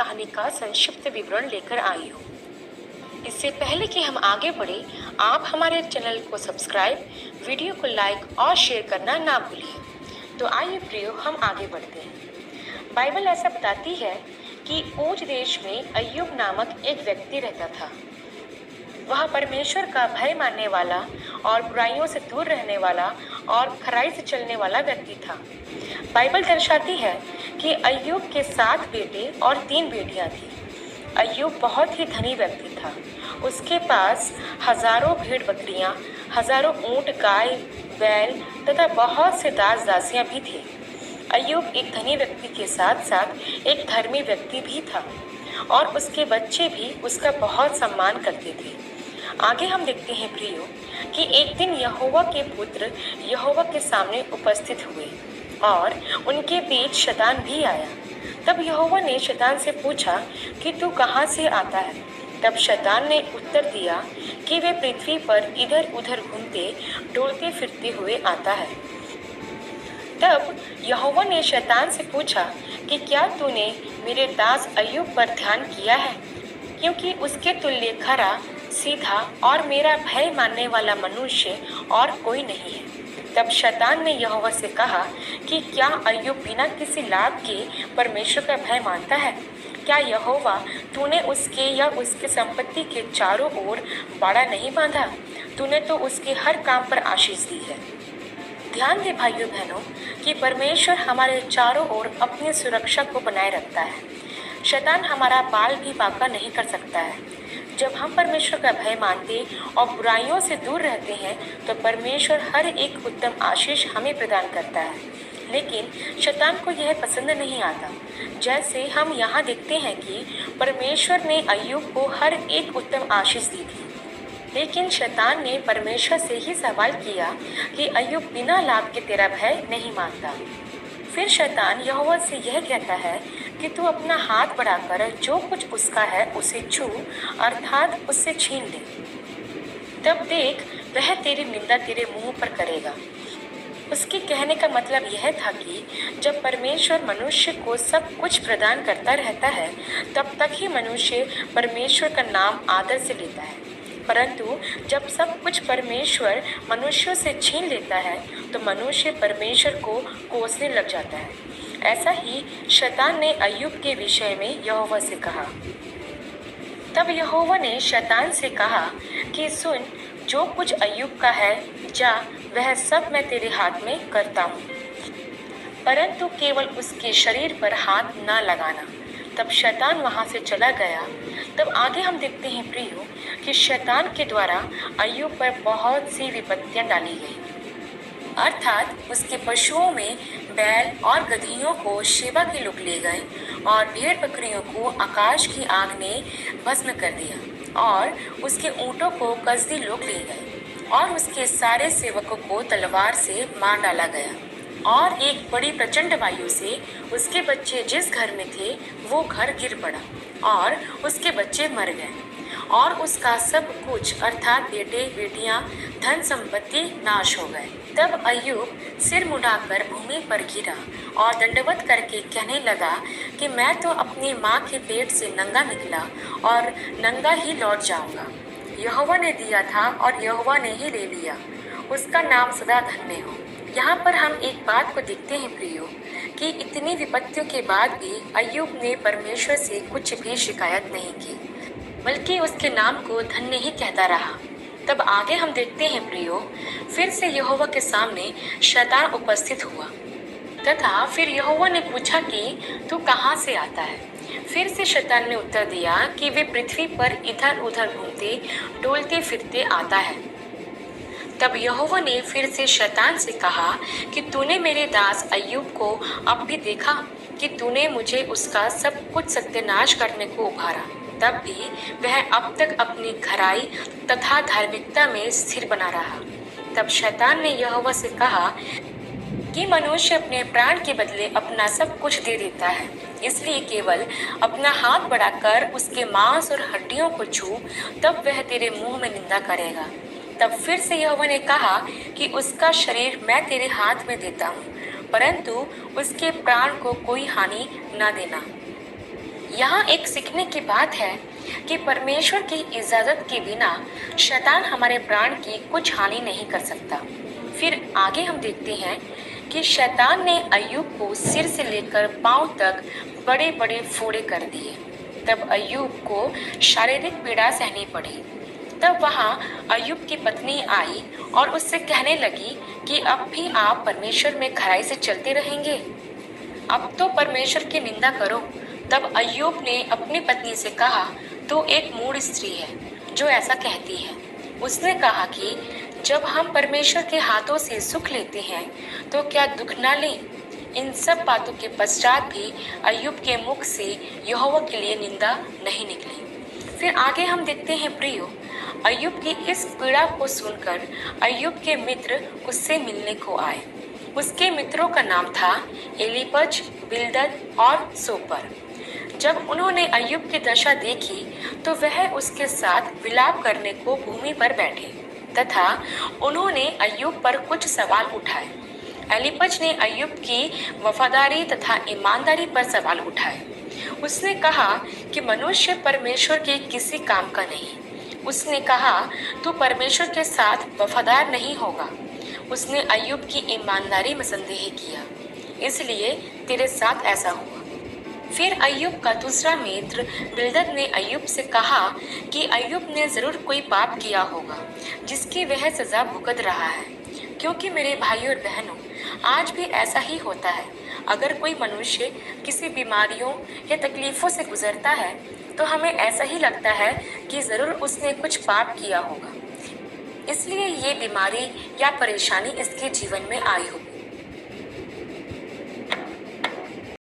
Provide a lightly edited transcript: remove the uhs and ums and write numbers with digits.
कहानी का संक्षिप्त विवरण लेकर आई हूँ। इससे पहले कि हम आगे बढ़े, आप हमारे चैनल को सब्सक्राइब, वीडियो को लाइक और शेयर करना ना भूलिए। तो आइए प्रियो, हम आगे बढ़ते हैं। बाइबल ऐसा बताती है कि ऊज देश में अय्यूब नामक एक व्यक्ति रहता था। वह परमेश्वर का भय मानने वाला और बुराइयों से दूर रहने वाला और खराई से चलने वाला व्यक्ति था। बाइबल दर्शाती है कि अय्यूब के 7 बेटे और 3 बेटियां थीं। अय्यूब बहुत ही धनी व्यक्ति था। उसके पास हजारों भेड़ बकरियां, हजारों ऊंट, गाय, बैल तथा बहुत से दास दासियां भी थे। अय्यूब एक धनी व्यक्ति के साथ साथ एक धर्मी व्यक्ति भी था और उसके बच्चे भी उसका बहुत सम्मान करते थे। आगे हम देखते हैं प्रियो कि एक दिन यहोवा के पुत्र यहोवा के सामने उपस्थित हुए और उनके बीच शैतान भी आया। तब यहोवा ने शैतान से पूछा कि तू कहाँ से आता है? तब शैतान ने उत्तर दिया कि वे पृथ्वी पर इधर उधर घूमते डोलते फिरते हुए आता है। तब यहोवा ने शैतान से पूछा कि क्या तूने मेरे दास अय्यूब पर ध्यान किया है? क्योंकि उसके तुल्य खरा, सीधा और मेरा भय मानने वाला मनुष्य और कोई नहीं है। तब शैतान ने यहोवा से कहा कि क्या अय्यूब बिना किसी लाभ के परमेश्वर का भय मानता है? क्या यहोवा तूने उसके या उसके संपत्ति के चारों ओर बाड़ा नहीं बांधा? तूने तो उसके हर काम पर आशीष दी है। ध्यान दे भाइयों बहनों कि परमेश्वर हमारे चारों ओर अपनी सुरक्षा को बनाए रखता है। शैतान हमारा बाल भी बांका नहीं कर सकता है। जब हम परमेश्वर का भय मानते और बुराइयों से दूर रहते हैं तो परमेश्वर हर एक उत्तम आशीष हमें प्रदान करता है। लेकिन शैतान को यह पसंद नहीं आता। जैसे हम यहाँ देखते हैं कि परमेश्वर ने अय्यूब को हर एक उत्तम आशीष दी थी, लेकिन शैतान ने परमेश्वर से ही सवाल किया कि अय्यूब बिना लाभ के तेरा भय नहीं मानता। फिर शैतान यहोवा से यह कहता है कि तू अपना हाथ बढ़ाकर जो कुछ उसका है उसे छू, अर्थात उससे छीन ले। तब देख, वह तेरी निंदा तेरे मुंह पर करेगा। उसके कहने का मतलब यह था कि जब परमेश्वर मनुष्य को सब कुछ प्रदान करता रहता है तब तक ही मनुष्य परमेश्वर का नाम आदर से लेता है, परंतु जब सब कुछ परमेश्वर मनुष्यों से छीन लेता है तो मनुष्य परमेश्वर को कोसने लग जाता है। ऐसा ही शैतान ने अय्यूब के विषय में यहोवा से कहा। तब यहोवा ने शैतान से कहा कि सुन, जो कुछ अय्यूब का है जा, वह सब मैं तेरे हाथ में करता हूँ, परंतु केवल उसके शरीर पर हाथ ना लगाना। तब शैतान वहाँ से चला गया। तब आगे हम देखते हैं प्रियो कि शैतान के द्वारा अय्यूब पर बहुत सी विपत्तियां डाली गई, अर्थात उसके पशुओं में बैल और गदहियों को शेबा के लोग ले गए और भेड़ बकरियों को आकाश की आग ने भस्म कर दिया और उसके ऊँटों को कसदी लोग ले गए और उसके सारे सेवकों को तलवार से मार डाला गया और एक बड़ी प्रचंड वायु से उसके बच्चे जिस घर में थे वो घर गिर पड़ा और उसके बच्चे मर गए और उसका सब कुछ अर्थात बेटे बेटियां, धन संपत्ति नाश हो गए। तब अय्यूब सिर मुड़ाकर भूमि पर गिरा और दंडवत करके कहने लगा कि मैं तो अपनी माँ के पेट से नंगा निकला और नंगा ही लौट जाऊंगा। यहोवा ने दिया था और यहोवा ने ही ले लिया, उसका नाम सदा धन्य हो। यहाँ पर हम एक बात को देखते हैं प्रियो कि इतनी विपत्तियों के बाद भी अय्यूब ने परमेश्वर से कुछ भी शिकायत नहीं की, बल्कि उसके नाम को धन्य ही कहता रहा। तब आगे हम देखते हैं प्रियो, फिर से यहोवा के सामने शैतान उपस्थित हुआ तथा फिर यहोवा ने पूछा कि तू कहाँ से आता है? फिर से शैतान ने उत्तर दिया कि वे पृथ्वी पर इधर उधर घूमते डोलते फिरते आता है। तब यहोवा ने फिर से शैतान से कहा कि तूने मेरे दास अय्यूब को अब भी देखा कि तूने मुझे उसका सब कुछ सत्यानाश करने को उभारा, तब भी वह अब तक अपनी खराई तथा धार्मिकता में स्थिर बना रहा। तब शैतान ने यहोवा से कहा कि मनुष्य अपने प्राण के बदले अपना सब कुछ दे देता है, इसलिए केवल अपना हाथ बढ़ाकर उसके मांस और हड्डियों को छू, तब वह तेरे मुंह में निंदा करेगा। तब फिर से यहोवा ने कहा कि उसका शरीर मैं तेरे हाथ में देता हूँ, परंतु उसके प्राण को कोई हानि न देना। यहाँ एक सीखने की बात है कि परमेश्वर की इजाज़त के बिना शैतान हमारे प्राण की कुछ हानि नहीं कर सकता। फिर आगे हम देखते हैं कि शैतान ने अय्यूब को सिर से लेकर पांव तक बड़े बड़े फोड़े कर दिए। तब अय्यूब को शारीरिक पीड़ा सहनी पड़ी। तब वहाँ अय्यूब की पत्नी आई और उससे कहने लगी कि अब भी आप परमेश्वर में खराई से चलते रहेंगे, अब तो परमेश्वर की निंदा करो। तब अय्यूब ने अपनी पत्नी से कहा, तू एक मूढ़ स्त्री है जो ऐसा कहती है। उसने कहा कि जब हम परमेश्वर के हाथों से सुख लेते हैं तो क्या दुख ना लें। इन सब बातों के पश्चात भी अय्यूब के मुख से यहोवा के लिए निंदा नहीं निकली। फिर आगे हम देखते हैं प्रियो, अय्यूब की इस पीड़ा को सुनकर अय्यूब के मित्र उससे मिलने को आए। उसके मित्रों का नाम था एलीपज, बिल्दद और सोपर। जब उन्होंने अय्यूब की दशा देखी तो वह उसके साथ विलाप करने को भूमि पर बैठे तथा उन्होंने अय्यूब पर कुछ सवाल उठाए। एलीपज ने अय्यूब की वफादारी तथा ईमानदारी पर सवाल उठाए। उसने कहा कि मनुष्य परमेश्वर के किसी काम का नहीं। उसने कहा, तू परमेश्वर के साथ वफादार नहीं होगा। उसने अय्यूब की ईमानदारी में संदेह किया, इसलिए तेरे साथ ऐसा हुआ। फिर अय्यूब का दूसरा मित्र बिल्दद ने अय्यूब से कहा कि अय्यूब ने जरूर कोई पाप किया होगा जिसकी वह सजा भुगत रहा है, क्योंकि मेरे भाइयों और बहनों, आज भी ऐसा ही होता है। अगर कोई मनुष्य किसी बीमारियों या तकलीफों से गुजरता है तो हमें ऐसा ही लगता है कि ज़रूर उसने कुछ पाप किया होगा, इसलिए ये बीमारी या परेशानी इसके जीवन में आई होगी।